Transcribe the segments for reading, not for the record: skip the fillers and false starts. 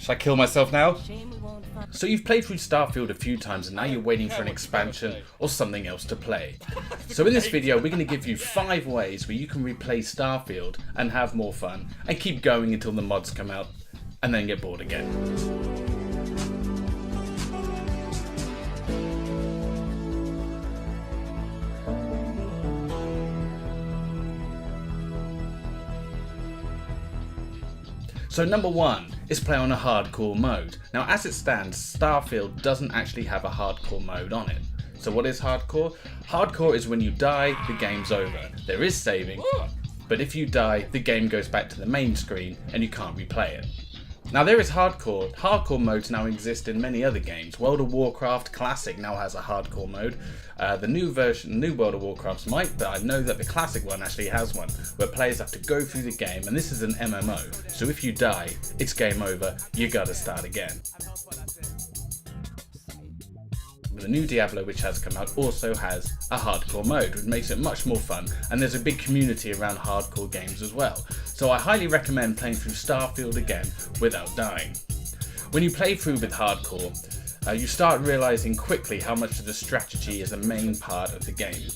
Should I kill myself now? So you've played through Starfield a few times and now you're waiting for an expansion or something else to play. So in this video we're going to give you 5 ways where you can replay Starfield and have more fun and keep going until the mods come out and then get bored again. So number 1 is play on a hardcore mode. Now as it stands, Starfield doesn't actually have a hardcore mode on it. So what is hardcore? Hardcore is when you die, the game's over. There is saving, but if you die, the game goes back to the main screen and you can't replay it. Now there is hardcore. Hardcore modes now exist in many other games. World of Warcraft Classic now has a hardcore mode. The new World of Warcrafts might, but I know that the classic one actually has one, where players have to go through the game, and this is an MMO. So if you die, it's game over, you gotta start again. The new Diablo, which has come out, also has a hardcore mode, which makes it much more fun, and there's a big community around hardcore games as well. So I highly recommend playing through Starfield again without dying. When you play through with hardcore, you start realizing quickly how much of the strategy is a main part of the game.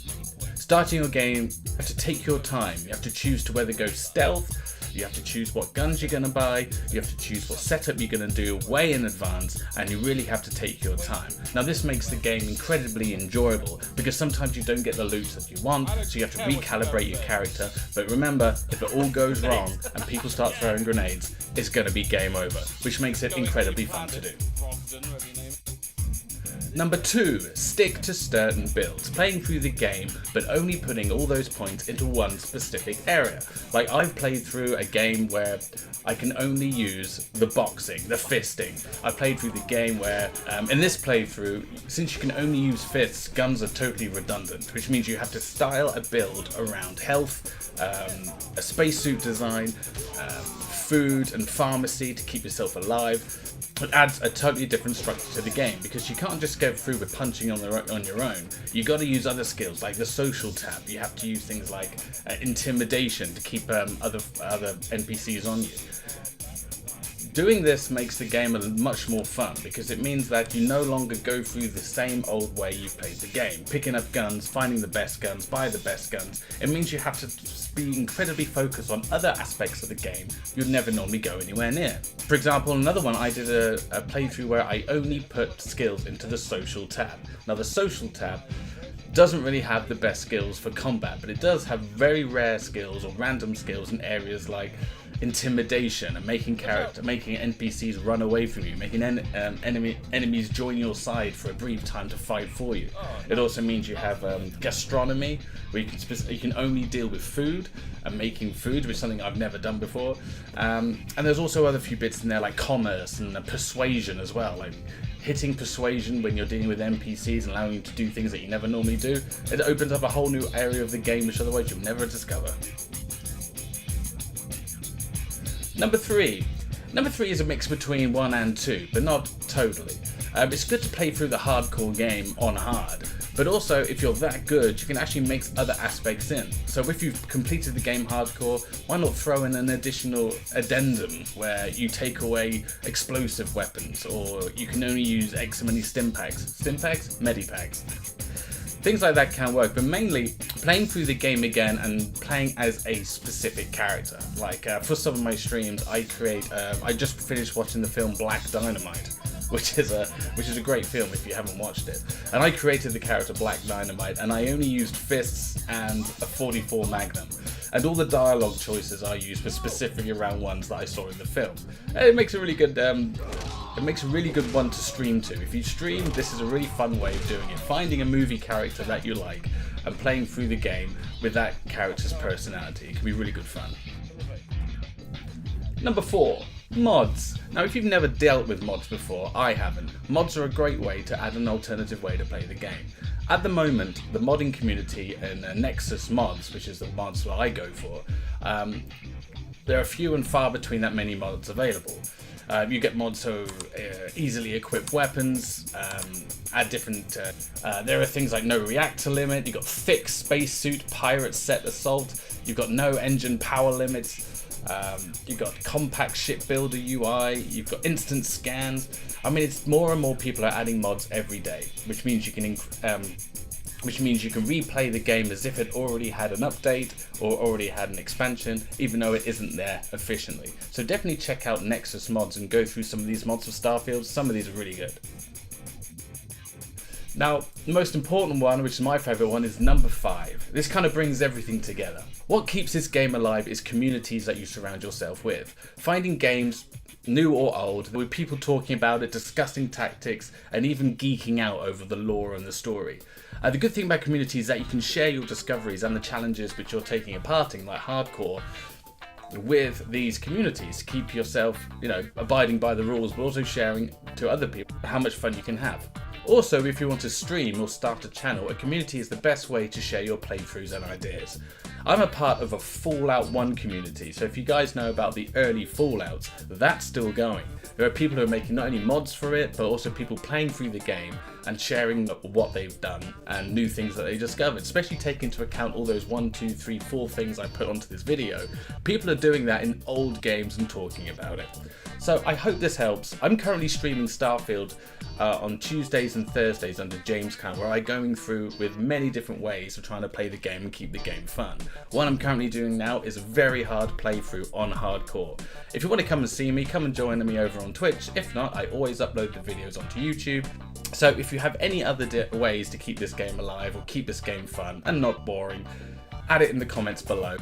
Starting your game, you have to take your time. You have to choose to whether go stealth, you have to choose what guns you're going to buy, you have to choose what setup you're going to do way in advance, and you really have to take your time. Now this makes the game incredibly enjoyable, because sometimes you don't get the loot that you want, so you have to recalibrate your character, but remember, if it all goes wrong and people start throwing grenades, it's going to be game over, which makes it incredibly fun to do. Number 2, stick to certain builds, playing through the game but only putting all those points into one specific area. Like I've played through a game where I can only use the boxing, the fisting. I played through the game where, in this playthrough, since you can only use fists, guns are totally redundant, which means you have to style a build around health, a spacesuit design, food and pharmacy to keep yourself alive. It adds a totally different structure to the game, because you can't just go through with punching on your own. You got to use other skills like the social tab. You have to use things like intimidation to keep other NPCs on you. Doing this makes the game much more fun, because it means that you no longer go through the same old way you played the game. Picking up guns, finding the best guns, buy the best guns. It means you have to be incredibly focused on other aspects of the game you'd never normally go anywhere near. For example, another one, I did a playthrough where I only put skills into the social tab. Now the social tab doesn't really have the best skills for combat, but it does have very rare skills or random skills in areas like intimidation and making NPCs run away from you, making enemies join your side for a brief time to fight for you. It also means you have gastronomy, where you can only deal with food and making food, which is something I've never done before. And there's also other few bits in there like commerce and persuasion as well, like hitting persuasion when you're dealing with NPCs and allowing you to do things that you never normally do. It opens up a whole new area of the game which otherwise you'll never discover. Number 3 is a mix between 1 and 2, but not totally. It's good to play through the hardcore game on hard, but also if you're that good, you can actually mix other aspects in. So if you've completed the game hardcore, why not throw in an additional addendum where you take away explosive weapons, or you can only use X many stimpaks, medipacks. Things like that can work, but mainly playing through the game again and playing as a specific character. Like for some of my streams, I just finished watching the film Black Dynamite, which is a great film if you haven't watched it. And I created the character Black Dynamite, and I only used fists and a 44 Magnum. And all the dialogue choices I used were specifically around ones that I saw in the film. And it makes a really good one to stream to. If you stream, this is a really fun way of doing it. Finding a movie character that you like and playing through the game with that character's personality. It can be really good fun. Number 4, mods. Now if you've never dealt with mods before, I haven't. Mods are a great way to add an alternative way to play the game. At the moment, the modding community and Nexus mods, which is the mods that I go for, there are few and far between that many mods available. You get mods to easily equip weapons, add different, there are things like no reactor limit, you've got fixed spacesuit, pirate set assault, you've got no engine power limits, You've got compact ship builder UI, you've got instant scans. I mean, it's more and more people are adding mods every day, which means you can replay the game as if it already had an update or already had an expansion, even though it isn't there efficiently. So definitely check out Nexus mods and go through some of these mods for Starfield. Some of these are really good. Now, the most important one, which is my favourite one, is number 5. This kind of brings everything together. What keeps this game alive is communities that you surround yourself with. Finding games, new or old, with people talking about it, discussing tactics, and even geeking out over the lore and the story. The good thing about community is that you can share your discoveries and the challenges which you're taking part in, like hardcore, with these communities. Keep yourself, abiding by the rules, but also sharing to other people how much fun you can have. Also, if you want to stream or start a channel, a community is the best way to share your playthroughs and ideas. I'm a part of a Fallout 1 community, so if you guys know about the early Fallouts, that's still going. There are people who are making not only mods for it, but also people playing through the game and sharing what they've done and new things that they discovered, especially taking into account all those 1, 2, 3, 4 things I put onto this video. People are doing that in old games and talking about it. So I hope this helps. I'm currently streaming Starfield on Tuesdays and Thursdays under James Khan, where I'm going through with many different ways of trying to play the game and keep the game fun. What I'm currently doing now is a very hard playthrough on hardcore. If you want to come and see me, come and join me over on Twitch. If not, I always upload the videos onto YouTube. So if you have any other ways to keep this game alive or keep this game fun and not boring, add it in the comments below.